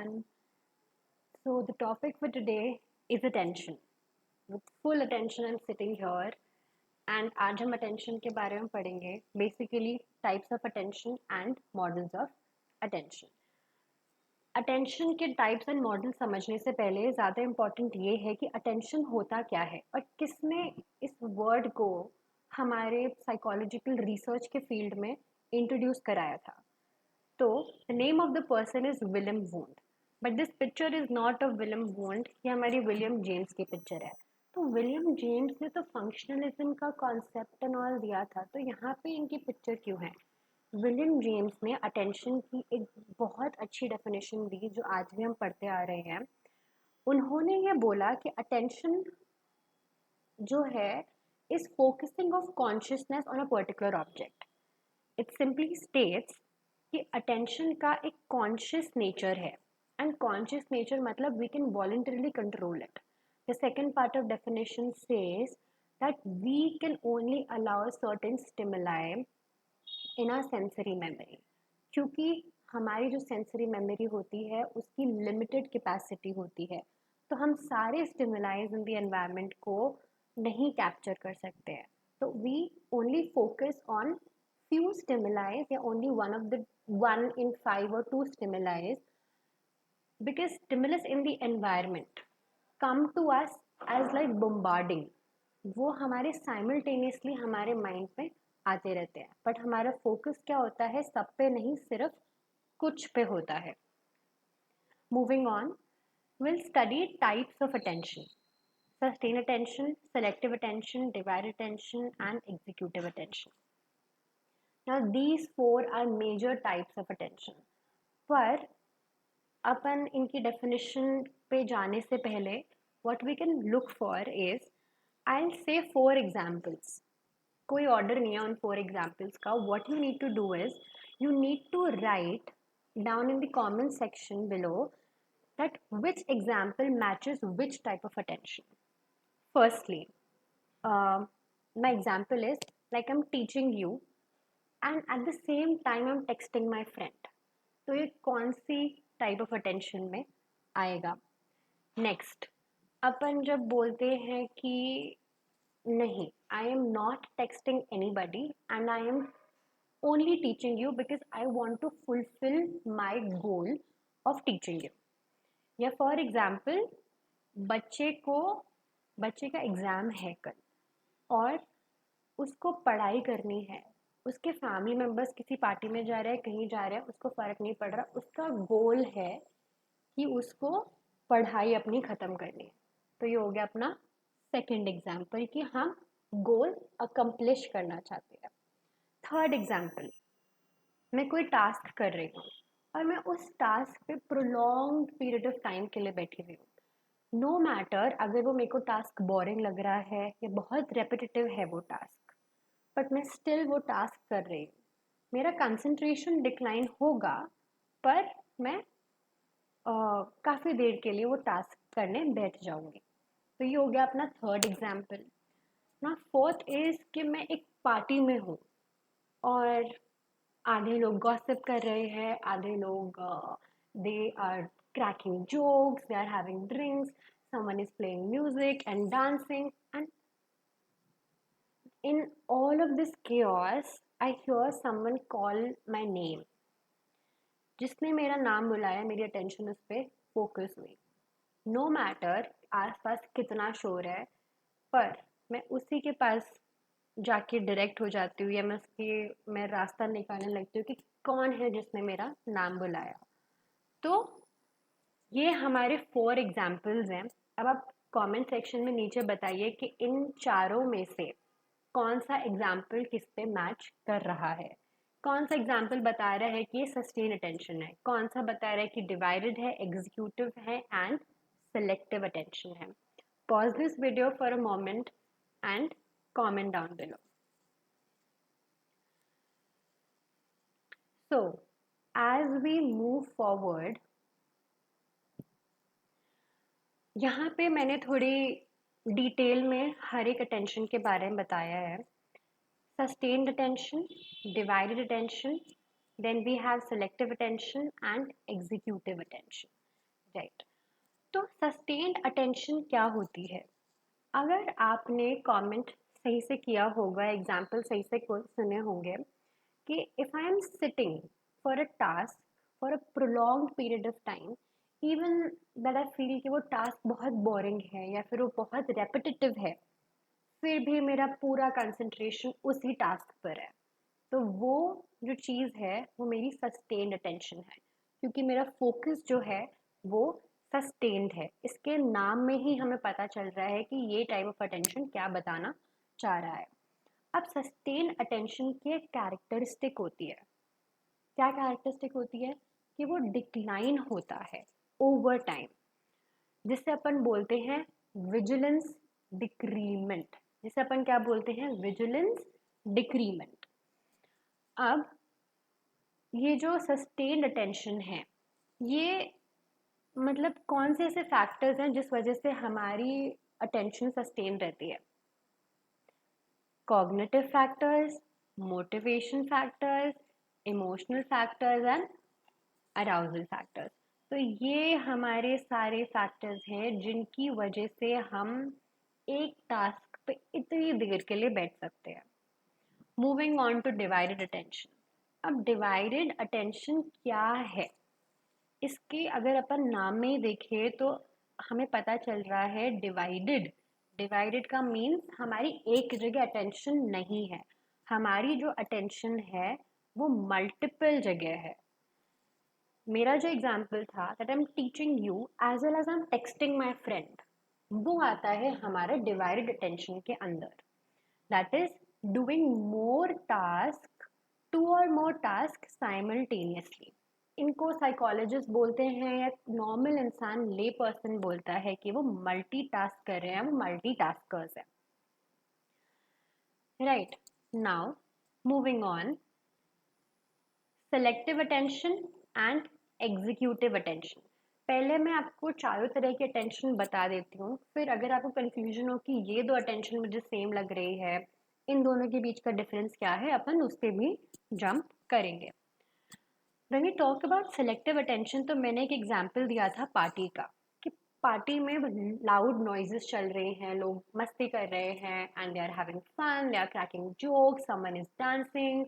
everyone. So, the topic for today is attention. With full attention, I'm sitting here, and आज हम attention के बारे में पढ़ेंगे. Basically, types of attention and models of attention. Attention के types and model समझने से पहले ज़्यादा इम्पॉर्टेंट ये है कि अटेंशन होता क्या है और किसने इस वर्ड को हमारे साइकोलॉजिकल रिसर्च के फील्ड में इंट्रोड्यूस कराया था. तो the name of the person is William wound, but this picture is not of William wound. ये हमारी विलियम जेम्स की पिक्चर है. तो विलियम जेम्स ने तो फंक्शनलिज्म का कॉन्सेप्ट एंड ऑल दिया था, तो यहाँ पे इनकी पिक्चर क्यों है? विलियम जेम्स ने अटेंशन की एक बहुत अच्छी डेफिनेशन दी जो आज भी हम पढ़ते आ रहे हैं. उन्होंने ये बोला कि अटेंशन जो है is focusing of consciousness on a particular object. It simply states कि अटेंशन का एक कॉन्शियस नेचर है, एंड कॉन्शियस नेचर मतलब we can voluntarily control it. The second part of definition says that we can only allow certain stimuli in our sensory memory. क्योंकि हमारी जो sensory memory होती है उसकी लिमिटेड कैपेसिटी होती है, तो हम सारे स्टिमुलाइज इन द एनवायरनमेंट को नहीं कैप्चर कर सकते हैं. तो we only focus on few stimuli या only one in 5 or 2 stimuli, because stimulus in the environment come to us as like bombarding. वो हमारे साइमल्टेनियसली हमारे माइंड में आते रहते हैं, बट हमारा फोकस क्या होता है? सब पे नहीं, सिर्फ कुछ पे होता है. Moving on, will study types of attention: sustain attention, selective attention, divide attention and executive attention. Now these four are major types of attention. पर अपन इनकी definition पे जाने से पहले what we can look for is, I'll say 4 examples. कोई order नहीं है उन 4 examples का. What you need to do is you need to write down in the comment section below that which example matches which type of attention. Firstly, my example is like I'm teaching you and at the same time I'm texting my friend. तो ये कौन सी type of attention में आएगा? Next, अपन जब बोलते हैं कि नहीं, I am not texting anybody and I am only teaching you because I want to fulfil my goal of teaching you. या फॉर एग्जांपल, बच्चे का एग्ज़ाम है कल और उसको पढ़ाई करनी है. उसके फैमिली मेम्बर्स किसी पार्टी में जा रहे हैं, कहीं जा रहे हैं, उसको फ़र्क नहीं पड़ रहा. उसका गोल है कि उसको पढ़ाई अपनी ख़त्म करनी है. तो ये हो गया अपना सेकंड एग्जाम्पल कि हम गोल अकम्प्लिश करना चाहते हैं. थर्ड एग्जाम्पल, मैं कोई टास्क कर रही हूँ और मैं उस टास्क पे प्रोलॉन्ग पीरियड ऑफ टाइम के लिए बैठी हुई हूँ. नो मैटर अगर वो मेरे को टास्क बोरिंग लग रहा है या बहुत रेपिटेटिव है वो टास्क, बट मैं स्टिल वो टास्क कर रही हूँ. मेरा कंसंट्रेशन डिक्लाइन होगा, पर मैं काफ़ी देर के लिए वो टास्क करने बैठ जाऊँगी. तो ये हो गया अपना थर्ड एग्जाम्पल. ना फोर्थ इज़ कि मैं एक पार्टी में हूँ और आधे लोग गॉसिप कर रहे हैं, आधे लोग they are cracking jokes, they are having drinks, someone is playing music and dancing, and in all of this chaos I hear someone call my name. जिसने मेरा नाम बुलाया, मेरी अटेंशन उस पर फोकस हुई. नो मैटर आसपास कितना शोर है, पर मैं उसी के पास जाके डायरेक्ट हो जाती हूँ या मैं रास्ता निकालने लगती हूँ कि कौन है जिसने मेरा नाम बुलाया. तो ये हमारे 4 एग्जाम्पल्स हैं. अब आप कमेंट सेक्शन में नीचे बताइए कि इन चारों में से कौन सा एग्जाम्पल किस पे मैच कर रहा है. कौन सा एग्जाम्पल बता रहा है कि ये सस्टेन अटेंशन है, कौन सा बता रहा है कि डिवाइडेड है, एग्जीक्यूटिव है एंड सेलेक्टिव अटेंशन है. Pause this video for a moment and comment down below. So, as we move forward, यहाँ पे मैंने थोड़ी डिटेल में हर एक अटेंशन के बारे में बताया है. Sustained attention, divided attention, then we have selective attention and executive attention. Right. तो सस्टेन्ड अटेंशन क्या होती है? अगर आपने कमेंट सही से किया होगा, एग्जाम्पल सही से सुने होंगे कि if I am sitting for a task for a prolong period of time, even that I feel कि वो टास्क बहुत बोरिंग है या फिर वो बहुत रेपिटेटिव है, फिर भी मेरा पूरा कंसंट्रेशन उसी टास्क पर है, तो वो जो चीज़ है वो मेरी सस्टेन्ड अटेंशन है, क्योंकि मेरा फोकस जो है वो सस्टेन्ड है। इसके नाम में ही हमें पता चल रहा है कि ये टाइप ऑफ अटेंशन क्या बताना चाह रहा है। अब सस्टेन्ड अटेंशन की एक कैरेक्टरिस्टिक होती है। क्या कैरेक्टरिस्टिक होती है? कि वो डिक्लाइन होता है ओवर टाइम, जिससे अपन बोलते हैं विजिलेंस डिक्रीमेंट। जिसे अपन क्या बोलते हैं? Vigilance decrement. अब ये जो सस्टेन्ड अटेंशन है, ये मतलब कौन से ऐसे फैक्टर्स हैं जिस वजह से हमारी अटेंशन सस्टेन रहती है? Cognitive factors, motivation factors, emotional factors and arousal factors. तो ये हमारे सारे फैक्टर्स हैं जिनकी वजह से हम एक टास्क पे इतनी देर के लिए बैठ सकते हैं। Moving on two divided attention. अब डिवाइडेड अटेंशन क्या है? इसके अगर अपन नाम में ही देखें तो हमें पता चल रहा है डिवाइडेड। डिवाइडेड का मीन्स हमारी एक जगह अटेंशन नहीं है, हमारी जो अटेंशन है वो मल्टीपल जगह है। मेरा जो एग्जाम्पल था that I am teaching you as well as I am texting my friend, वो आता है हमारे डिवाइडेड अटेंशन के अंदर। That is doing more task, two और मोर टास्क साइमल्टेनियसली। इनको साइकोलॉजिस्ट बोलते हैं या नॉर्मल इंसान ले पर्सन बोलता है कि वो मल्टीटास्क कर रहे हैं, वो मल्टीटास्कर्स हैं। Right, now moving on, selective attention and executive attention. पहले मैं आपको चारों तरह की अटेंशन बता देती हूँ, फिर अगर आपको कंफ्यूजन हो कि ये दो अटेंशन मुझे सेम लग रही है, इन दोनों के बीच का डिफरेंस क्या है, अपन उस पर भी जंप करेंगे। When we talk about selective attention, तो मैंने एक एग्जाम्पल दिया था पार्टी का, कि पार्टी में लाउड नॉइजेस चल रहे हैं, लोग मस्ती कर रहे हैं and they are having fun, they are cracking jokes, someone is dancing,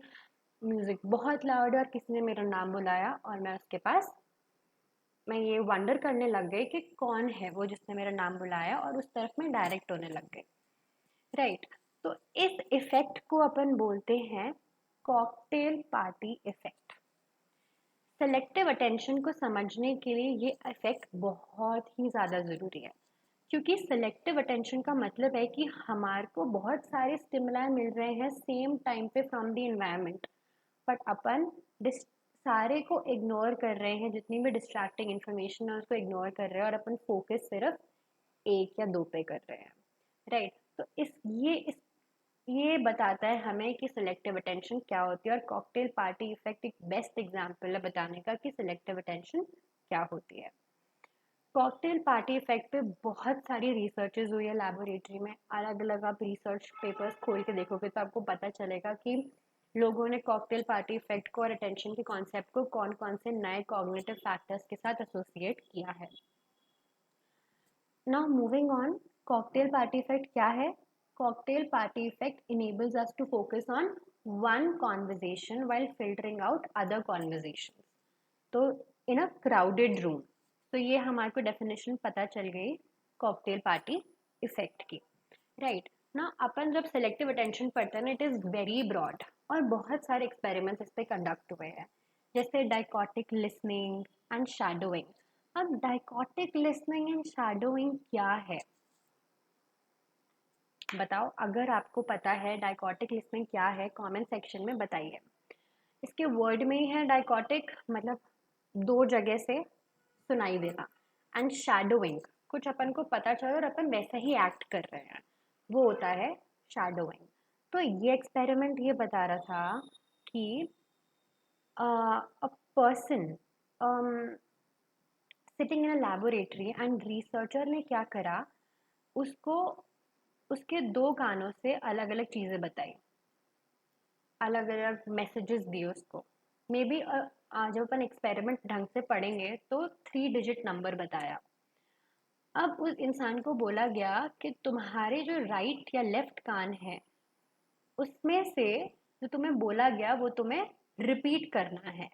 music बहुत लाउड है और किसी ने मेरा नाम बुलाया और मैं उसके पास, मैं ये वंडर करने लग गई कि कौन है वो जिसने मेरा नाम बुलाया, और उस तरफ में डायरेक्ट होने लग गई। राइट, तो इस इफेक्ट को अपन बोलते हैं cocktail party effect. Selective attention को समझने के लिए ये इफेक्ट बहुत ही ज़्यादा ज़रूरी है, क्योंकि सेलेक्टिव अटेंशन का मतलब है कि हमारे को बहुत सारे स्टिमुलाई मिल रहे हैं सेम टाइम पे फ्रॉम द इन्वायरमेंट, बट अपन सारे को इग्नोर कर रहे हैं, जितनी भी डिस्ट्रैक्टिंग इन्फॉर्मेशन है उसको इग्नोर कर रहे हैं और अपन फोकस सिर्फ एक या दो पे कर रहे हैं। राइट, तो ये बताता है हमें कि सिलेक्टिव अटेंशन क्या होती है, और कॉकटेल पार्टी इफेक्ट एक बेस्ट एग्जांपल है बताने का कि सिलेक्टिव अटेंशन क्या होती है। कॉकटेल पार्टी इफेक्ट पे बहुत सारी रिसर्चेज हुई है लैबोरेटरी में। अलग अलग आप रिसर्च पेपर्स खोल के देखोगे तो आपको पता चलेगा कि लोगों ने कॉकटेल पार्टी इफेक्ट को और अटेंशन के कॉन्सेप्ट को कौन कौन से नए कॉग्निटिव फैक्टर्स के साथ एसोसिएट किया है। Now moving on, cocktail party effect क्या है? Cocktail party effect enables us to focus on one conversation while filtering out other conversations. तो in a crowded room, तो ये हमारे को डेफिनेशन पता चल गई कॉकटेल पार्टी इफेक्ट की। राइट, ना अपन जब सेलेक्टिव अटेंशन पढ़ते हैं ना, इट इज़ वेरी ब्रॉड और बहुत सारे एक्सपेरिमेंट्स इस पर कंडक्ट हुए हैं, जैसे डाइकोटिक लिसनिंग एंड शैडोइंग। अब डाइकोटिक लिसनिंग एंड शैडोइंग क्या है बताओ? अगर आपको पता है डाइकोटिक लिसनिंग क्या है, कमेंट सेक्शन में बताइए। इसके वर्ड में ही है डाइकोटिक, मतलब दो जगह से सुनाई देना, एंड शैडोइंग कुछ अपन को पता चले और अपन वैसे ही एक्ट कर रहे हैं, वो होता है शैडोइंग। तो ये एक्सपेरिमेंट ये बता रहा था कि a person sitting in a laboratory and researcher ने क्या करा, उसको उसके दो कानों से अलग अलग चीज़ें बताई, अलग अलग मैसेजेस दिए उसको। मे बी जब अपन एक्सपेरिमेंट ढंग से पढ़ेंगे तो 3 डिजिट नंबर बताया। अब उस इंसान को बोला गया कि तुम्हारे जो राइट या लेफ्ट कान है उसमें से जो तुम्हें बोला गया वो तुम्हें रिपीट करना है।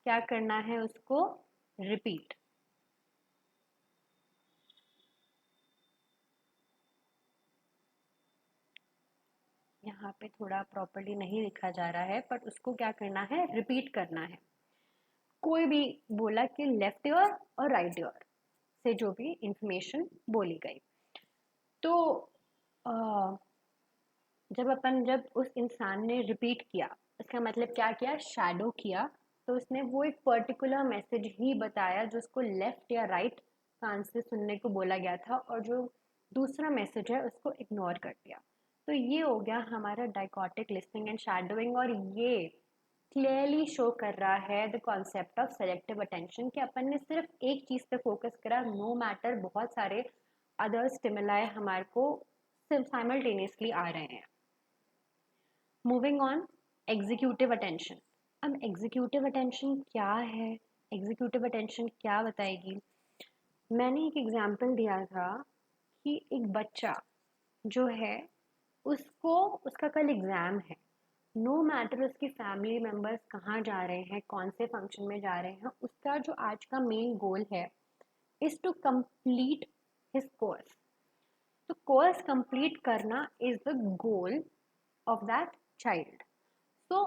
क्या करना है उसको? रिपीट। यहाँ पे थोड़ा प्रॉपर्ली नहीं लिखा जा रहा है, बट उसको क्या करना है? रिपीट करना है। कोई भी बोला कि लेफ्ट ईयर और राइट ईयर से जो भी इंफॉर्मेशन बोली गई, तो अ, जब उस इंसान ने रिपीट किया, इसका मतलब क्या किया? शैडो किया। तो उसने वो एक पर्टिकुलर मैसेज ही बताया जो उसको लेफ्ट या राइट कान से सुनने को बोला गया था, और जो दूसरा मैसेज है उसको इग्नोर कर दिया। तो ये हो गया हमारा डाइकोटिक लिसनिंग एंड शैडोइंग, और ये क्लियरली शो कर रहा है the concept of selective attention, कि अपन ने सिर्फ एक चीज़ पे फोकस करा, नो मैटर बहुत सारे अदर स्टिमुलाई हमारे को साइमल्टेनियसली आ रहे हैं। Moving on, executive attention. अब एग्जीक्यूटिव अटेंशन क्या है? एग्जीक्यूटिव अटेंशन क्या बताएगी? मैंने एक एग्जांपल दिया था कि एक बच्चा जो है उसको, उसका कल एग्ज़ाम है, नो मैटर उसकी फैमिली मेम्बर्स कहाँ जा रहे हैं, कौन से फंक्शन में जा रहे हैं, उसका जो आज का मेन गोल है is to complete his course. तो कोर्स कंप्लीट करना is the goal of that child. तो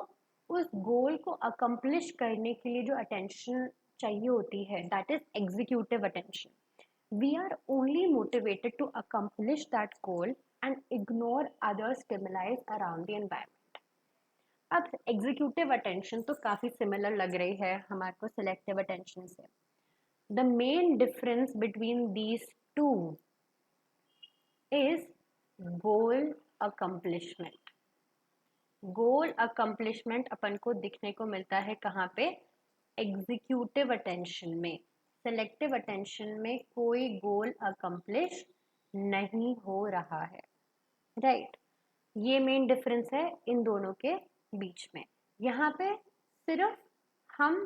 उस गोल को अकम्प्लिश करने के लिए जो अटेंशन चाहिए होती है, that is executive attention. We are only motivated to accomplish that goal and ignore other stimuli around the environment. अब एग्जीक्यूटिव अटेंशन तो काफ़ी सिमिलर लग रही है हमारे को सिलेक्टिव अटेंशन से। The main difference between these two is goal accomplishment. Goal accomplishment अपन को दिखने को मिलता है कहाँ पे? एग्जीक्यूटिव अटेंशन में। सेलेक्टिव अटेंशन में कोई गोल अकम्प्लिश नहीं हो रहा है, राइट? ये मेन डिफरेंस है इन दोनों के बीच में। यहाँ पे सिर्फ हम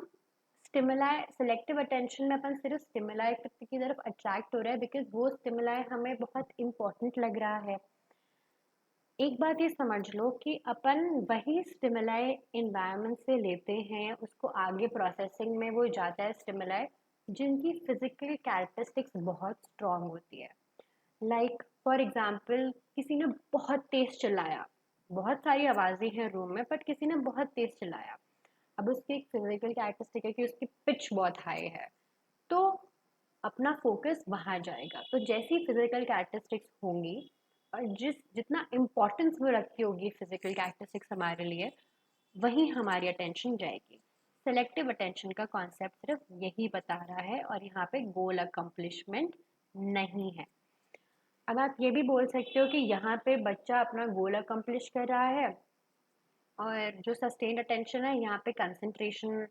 स्टिमुलाई, सेलेक्टिव अटेंशन में अपन सिर्फ स्टिमुलाई की तरफ अट्रैक्ट हो रहा है बिकॉज वो स्टिमुलाई हमें बहुत इंपॉर्टेंट लग रहा है। एक बात ये समझ लो कि अपन वही स्टिमुलाई इन्वायरमेंट से लेते हैं, उसको आगे प्रोसेसिंग में वो जाता है स्टिमुलाई जिनकी फिजिकल कैरेक्टरिस्टिक्स बहुत स्ट्रांग होती है। लाइक फॉर एग्जांपल, किसी ने बहुत तेज चिल्लाया, बहुत सारी आवाज़ें हैं रूम में बट किसी ने बहुत तेज चिल्लाया। अब उसकी एक फिजिकल कैरेक्टरिस्टिक है कि उसकी पिच बहुत हाई है, तो अपना फोकस वहाँ जाएगा। तो जैसी फिजिकल कैरेक्टरिस्टिक्स होंगी और जितना इम्पोर्टेंस वो रखती होगी फिजिकल कैरेक्टरिस्टिक्स हमारे लिए, वहीं हमारी अटेंशन जाएगी। सेलेक्टिव अटेंशन का कॉन्सेप्ट सिर्फ यही बता रहा है, और यहाँ पे गोल अकम्प्लिशमेंट नहीं है। अब आप ये भी बोल सकते हो कि यहाँ पे बच्चा अपना गोल अकम्प्लिश कर रहा है, और जो सस्टेन्ड अटेंशन है यहाँ पे कंसंट्रेशन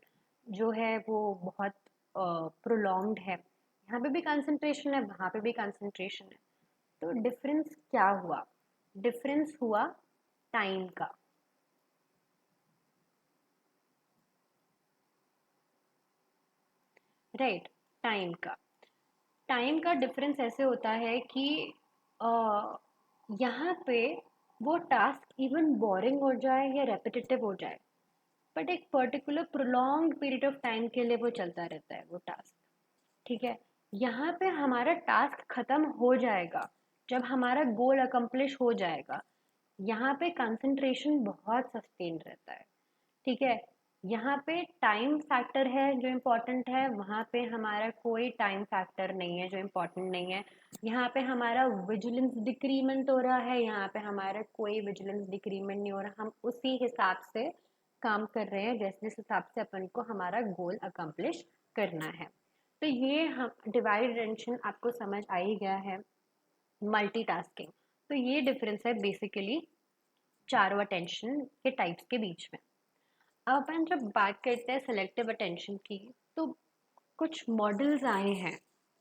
जो है वो बहुत प्रोलॉन्ग्ड है। यहाँ पे भी कंसंट्रेशन है, वहाँ पे भी कंसंट्रेशन है। तो डिफरेंस क्या हुआ? डिफरेंस हुआ टाइम का। राइट, टाइम का। टाइम का डिफरेंस ऐसे होता है कि यहाँ पे वो टास्क इवन बोरिंग हो जाए या रेपिटेटिव हो जाए, बट एक particular prolong period of time के लिए वो चलता रहता है वो टास्क। ठीक है, यहाँ पे हमारा टास्क खत्म हो जाएगा जब हमारा गोल अकम्प्लिश हो जाएगा। यहाँ पे कंसंट्रेशन बहुत सस्टेन रहता है। ठीक है, यहाँ पे टाइम फैक्टर है जो इम्पोर्टेंट है, वहाँ पे हमारा कोई टाइम फैक्टर नहीं है जो इम्पोर्टेंट नहीं है। यहाँ पे हमारा विजिलेंस डिक्रीमेंट हो रहा है, यहाँ पे हमारा कोई विजिलेंस डिक्रीमेंट नहीं हो रहा। हम उसी हिसाब से काम कर रहे हैं जैसे जिस हिसाब से अपन को हमारा गोल अकम्प्लिश करना है। तो ये हम डिवाइड अटेंशन आपको समझ आ ही गया है। मल्टीटास्किंग, तो ये डिफरेंस है बेसिकली चारों अटेंशन के टाइप्स के बीच में। अब अपन जब बात करते हैं सेलेक्टिव अटेंशन की, तो कुछ मॉडल्स आए हैं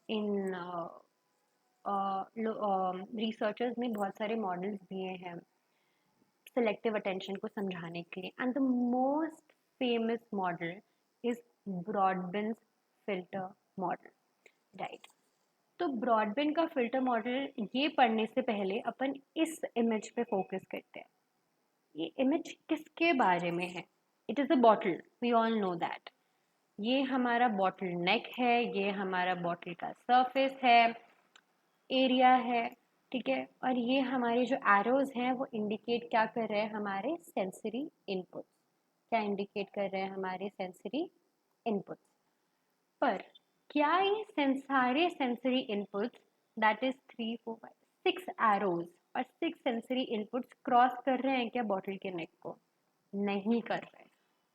इन रिसर्चर्स ने बहुत सारे मॉडल्स दिए हैं सेलेक्टिव अटेंशन को समझाने के लिए, and the most famous model is Broadbent filter model, right. तो ब्रॉडबेंड का फिल्टर मॉडल ये पढ़ने से पहले अपन इस इमेज पे फोकस करते हैं। ये इमेज किसके बारे में है? It is a bottle, we all know that. ये हमारा बॉटल नेक है, ये हमारा बॉटल का सरफेस है, एरिया है, ठीक है। और ये हमारे जो एरोज हैं वो इंडिकेट क्या कर रहे हैं? हमारे सेंसरी इनपुट्स। क्या इंडिकेट कर रहे हैं? हमारे सेंसरी इनपुट्स। पर क्या ये सारे sensory inputs, that is 3 4 5 6 arrows और 6 सेंसरी इनपुट्स क्रॉस कर रहे हैं क्या बॉटल के नेक को? नहीं कर रहे।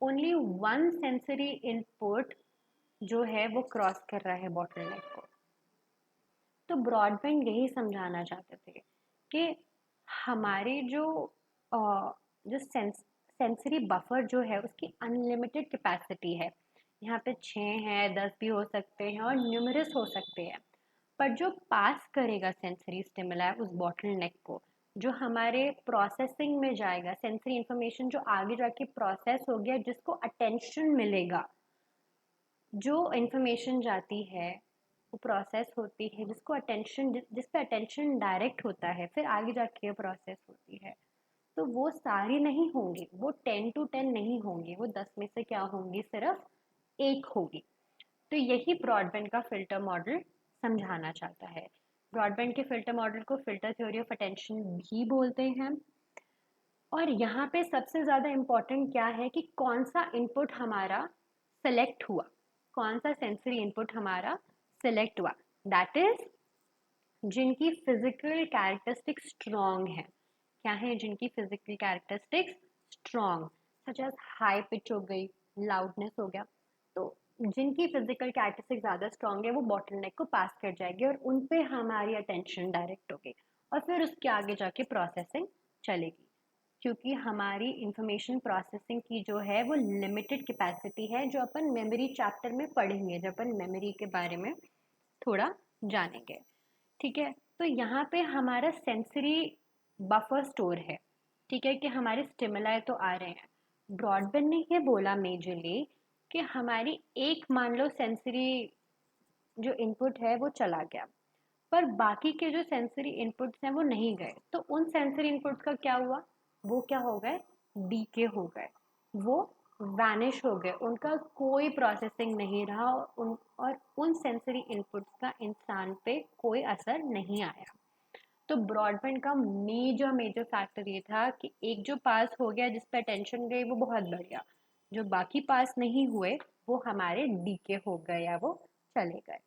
ओनली वन सेंसरी इनपुट जो है वो क्रॉस कर रहा है बॉटल नेक को। तो ब्रॉडबैंड यही समझाना चाहते थे कि हमारे अ, जो सेंसरी बफर जो है उसकी अनलिमिटेड कैपेसिटी है। यहाँ पे 6 हैं, 10 भी हो सकते हैं और न्यूमरस हो सकते हैं। पर जो पास करेगा सेंसरी स्टिमुलाई उस बॉटल नेक को, जो हमारे प्रोसेसिंग में जाएगा, सेंसरी इंफॉर्मेशन जो आगे जाके प्रोसेस हो गया, जिसको अटेंशन मिलेगा, जो इंफॉर्मेशन जाती है वो प्रोसेस होती है, जिसको अटेंशन, जिस पे अटेंशन डायरेक्ट होता है, फिर आगे जाके प्रोसेस होती है। तो वो सारी नहीं होंगी, वो 10 to 10 नहीं होंगी, वो 10 में से क्या होंगी? सिर्फ एक होगी। तो यही ब्रॉडबैंड का फिल्टर मॉडल समझाना चाहता है। ब्रॉडबैंड के फिल्टर मॉडल को फिल्टर थ्योरी ऑफ अटेंशन भी बोलते हैं। और यहाँ पे सबसे ज़्यादा इम्पोर्टेंट क्या है कि कौन सा इनपुट हमारा सेलेक्ट हुआ, कौन सा सेंसरी इनपुट हमारा सेलेक्ट हुआ, दैट इज जिनकी फिजिकल कैरेक्टरिस्टिक्स स्ट्रॉन्ग है। क्या है? जिनकी physical characteristics strong, such as high pitch हो गई, लाउडनेस हो गया। तो जिनकी फिजिकल कैरेक्टरिस्टिक्स ज़्यादा स्ट्रॉन्ग है वो बॉटल नेक को पास कर जाएगी और उन पे हमारी अटेंशन डायरेक्ट होगी और फिर उसके आगे जाके प्रोसेसिंग चलेगी। क्योंकि हमारी इंफॉर्मेशन प्रोसेसिंग की जो है वो लिमिटेड कैपेसिटी है, जो अपन मेमोरी चैप्टर में पढ़ेंगे जब अपन मेमोरी के बारे में थोड़ा जानेंगे, ठीक है। तो यहाँ पे हमारा सेंसरी बफर स्टोर है, ठीक है, कि हमारे स्टिमुलाई तो आ रहे हैं। ब्रॉडबैंड ने ये बोला मेजरली कि हमारी एक, मान लो सेंसरी जो इनपुट है वो चला गया, पर बाकी के जो सेंसरी इनपुट्स हैं वो नहीं गए, तो उन सेंसरी इनपुट्स का क्या हुआ? वो क्या हो गए? डीके हो गए, वो वैनिश हो गए, उनका कोई प्रोसेसिंग नहीं रहा और उन सेंसरी इनपुट्स का इंसान पे कोई असर नहीं आया। तो ब्रॉडबैंड का मेजर मेजर फैक्टर ये था कि एक जो पास हो गया, जिस पे अटेंशन गई, वो बहुत बढ़िया। जो बाकी पास नहीं हुए वो हमारे डीके हो गए या वो चले गए।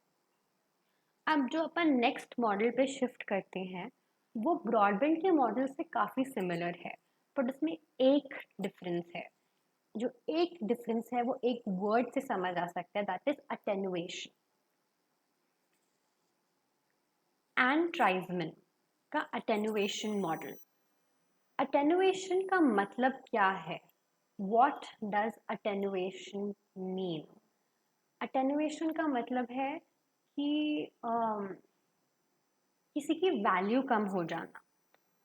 अब जो अपन नेक्स्ट मॉडल पे शिफ्ट करते हैं वो ब्रॉडबैंड के मॉडल से काफ़ी सिमिलर है, बट उसमें एक डिफरेंस है। जो एक डिफरेंस है वो एक वर्ड से समझ आ सकता है, दैट इज अटेनुएशन। एंड ट्राइजमन का अटेनुएशन मॉडल। अटेनुएशन का मतलब क्या है? What does attenuation mean? Attenuation का मतलब है कि किसी की वैल्यू कम हो जाना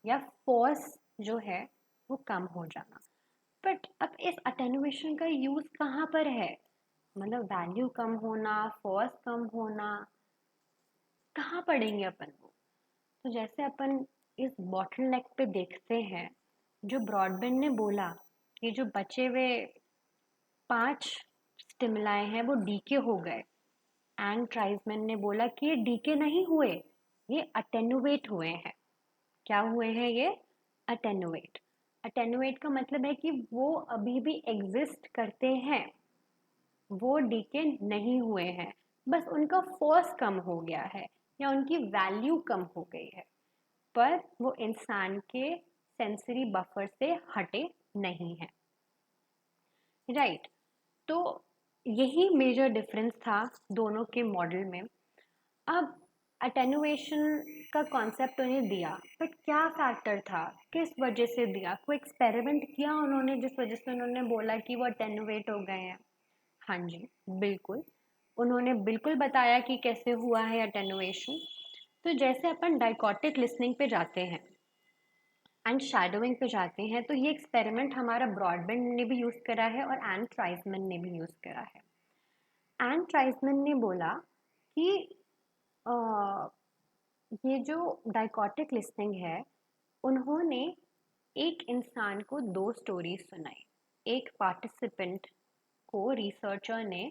या फोर्स जो है वो कम हो जाना। बट अब इस अटेनुएशन का यूज कहाँ पर है? मतलब वैल्यू कम होना, फोर्स कम होना, कहाँ पढ़ेंगे अपन वो? तो जैसे अपन इस बॉटल नेक पे देखते हैं, जो ब्रॉडबैंड ने बोला कि जो बचे हुए 5 स्टिमुलाई हैं वो डीके हो गए, एंड ट्राइजमैन ने बोला कि ये डीके नहीं हुए, ये अटेनुएट हुए हैं। क्या हुए हैं ये? अटेनुएट। अटेनुएट का मतलब है कि वो अभी भी एग्जिस्ट करते हैं, वो डीके नहीं हुए हैं, बस उनका फोर्स कम हो गया है या उनकी वैल्यू कम हो गई है, पर वो इंसान के सेंसरी बफर से हटे नहीं है, राइट। तो यही मेजर डिफरेंस था दोनों के मॉडल में। अब अटेनुएशन का कॉन्सेप्ट उन्हें दिया, बट क्या फैक्टर था, किस वजह से दिया? कोई एक्सपेरिमेंट किया उन्होंने जिस वजह से उन्होंने बोला कि वो अटेनुएट हो गए हैं? हाँ जी, बिल्कुल। उन्होंने बिल्कुल बताया कि कैसे हुआ है अटेनुएशन। तो जैसे अपन डाइकोटिक लिसनिंग पे जाते हैं एंड शैडोइंग पे जाते हैं, तो ये एक्सपेरिमेंट हमारा ब्रॉडबैंड ने भी यूज़ करा है और एंड ट्राइजमन ने भी यूज़ करा है। एन ट्राइसमैन ने बोला कि अ, ये जो डाइकोटिक लिस्टिंग है, उन्होंने एक इंसान को दो स्टोरीज सुनाई। एक पार्टिसिपेंट को रिसर्चर ने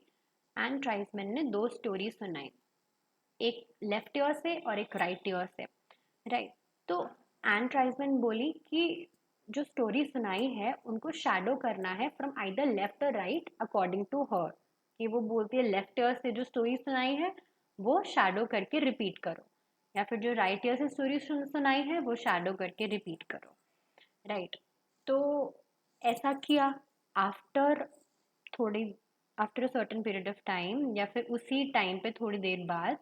एन ट्राइसमैन ने दो स्टोरी सुनाई, एक लेफ्ट ईयर से और एक राइट ईयर से, राइट। तो एन ट्राइसमैन बोली कि जो स्टोरी सुनाई है उनको शैडो करना है फ्रॉम आइदर लेफ्ट और राइट अकॉर्डिंग टू हर। कि वो बोलती है लेफ्ट ईयर से जो स्टोरी सुनाई है वो शैडो करके रिपीट करो, या फिर जो राइट ईयर से स्टोरी सुनाई है वो शैडो करके रिपीट करो, राइट। तो ऐसा किया। आफ्टर थोड़ी after a certain period of time, या फिर उसी टाइम पे थोड़ी देर बाद,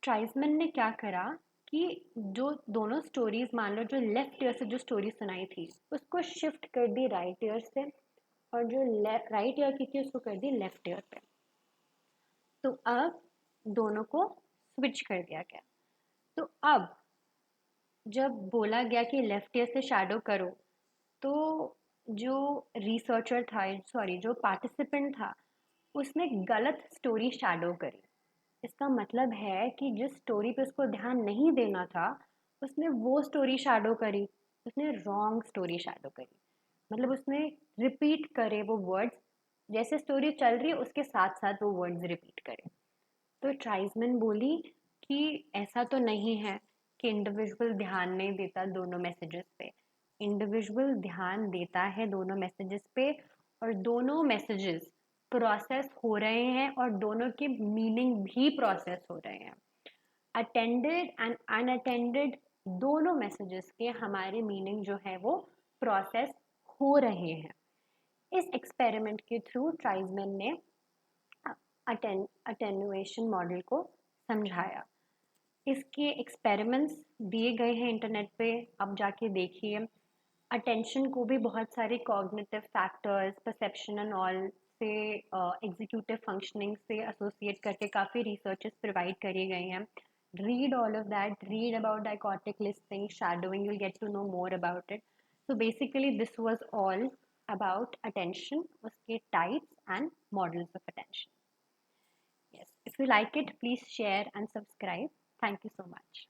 ट्राइसमैन ने क्या करा कि जो दोनों स्टोरीज, मान लो जो लेफ्ट ईयर से जो स्टोरी सुनाई थी उसको शिफ्ट कर दी राइट ईयर से, और जो राइट ईयर की थी उसको कर दी लेफ्ट ईयर पे। तो अब दोनों को स्विच कर दिया गया। तो अब जब बोला गया कि लेफ्ट ईयर से शैडो करो, तो जो रिसर्चर था, सॉरी जो पार्टिसिपेंट था, उसने गलत स्टोरी शैडो करी। इसका मतलब है कि जिस स्टोरी पे उसको ध्यान नहीं देना था उसने वो स्टोरी शैडो करी, उसने रॉन्ग स्टोरी शैडो करी। मतलब उसने रिपीट करे वो वर्ड्स, जैसे स्टोरी चल रही है उसके साथ साथ वो वर्ड्स रिपीट करे। तो ट्राइसमैन बोली कि ऐसा तो नहीं है कि इंडिविजुअल ध्यान नहीं देता दोनों मैसेजेस पे। इंडिविजुअल ध्यान देता है दोनों मैसेजेस पे, और दोनों मैसेजेस प्रोसेस हो रहे हैं और दोनों के मीनिंग भी प्रोसेस हो रहे हैं। अटेंडेड एंड अनअटेंडेड दोनों मैसेजेस के हमारे मीनिंग जो है वो प्रोसेस हो रहे हैं। इस एक्सपेरिमेंट के थ्रू ट्राइसमैन ने अटेनुएशन मॉडल को समझाया। इसके एक्सपेरिमेंट्स दिए गए हैं इंटरनेट पे, अब जाके देखिए। अटेंशन को भी बहुत सारे cognitive factors, perception and all से, एग्जीक्यूटिव फंक्शनिंग से एसोसिएट करके काफ़ी रिसर्चेस प्रोवाइड करे गए हैं। Read all of that, read about dichotic listening, shadowing, you'll get to know more about it. So basically this was all about attention, उसके types and models of attention. Yes, if you like it, please share and subscribe. Thank you so much.